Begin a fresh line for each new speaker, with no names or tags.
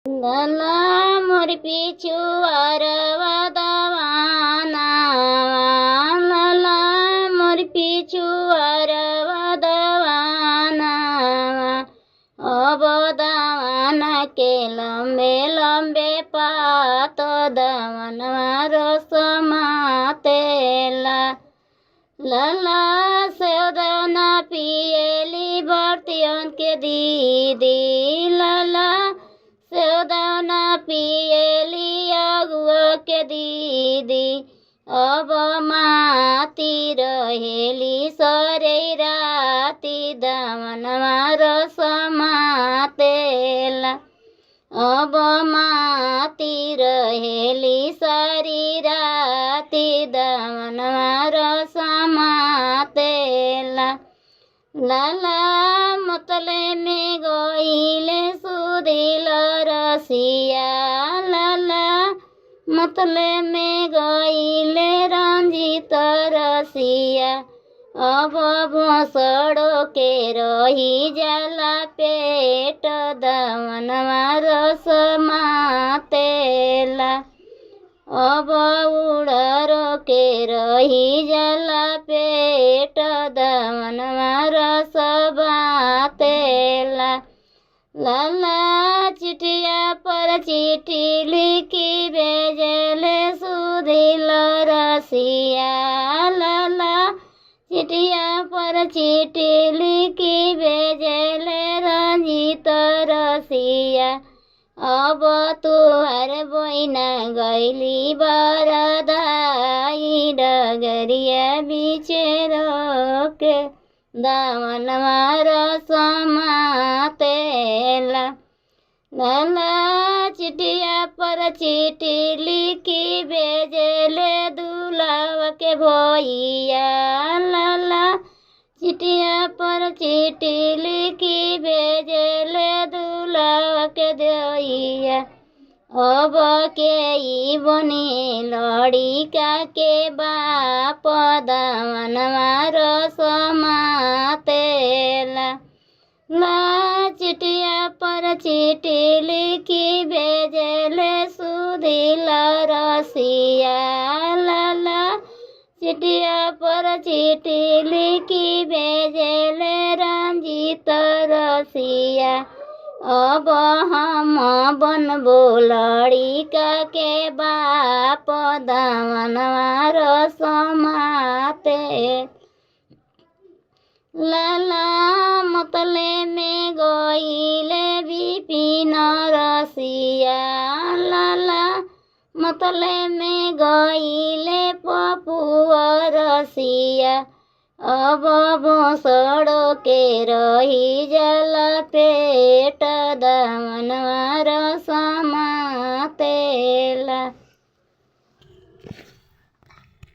लाला मोर पिछुआरवा दवाना, लाला मोर पिछुआरवा दवाना। अब दवाना के लंबे लंबे पात दवनवा रस मातेला। लाला सेवदाना पियली भर्तियन के दीदी, लाला सेवदाना पियली अगुआ के दीदी। अब माती रहेली सरे राती दवनवा रस मातेला। अब माती रहेली सारी राती दवनवा रस मातेला। लाला मतले में गईले सुधिल रसिया, लाला मतले में गईले रंजित रसिया। अब भोसड़ो के रही जाला पेट दवनवा रस मातेला। अब उड़रो के रही जाला पेट दवनवा रस बातेला। लाला चिठिया पर चिट्ठी लिखी भेजले सुधिल रसिया, लाला चिठिया पर चिट्ठी लिखी भेजले रंजित रसिया। अब तुहर बहिना गैली बरदाई डगरिया बीचे रोके दवनवा रस मातेला। लाला चिठिया पर चिट्ठी लिखी भेजले दुलावा के भैया, लाला चिठिया पर चिट्ठी लिखी भेजले दुलावा के दैया। अब के ई बने लड़िका के बाप दवनवा रस मातेला। ला चिठिया पर चिट्ठी लिखी भेजले सुधिल रसिया, लाला चिठिया पर चिट्ठी लिखी भेजले रंजित रसिया। अब हम बनबो लड़िका के बाप दवनवा रस माते। लाला मतले में गईले विपिन रसिया, लाला मतले में गईले पपुआ रसिया। अब भोसड़ो के रही जाला पेट दवनवा रस माते।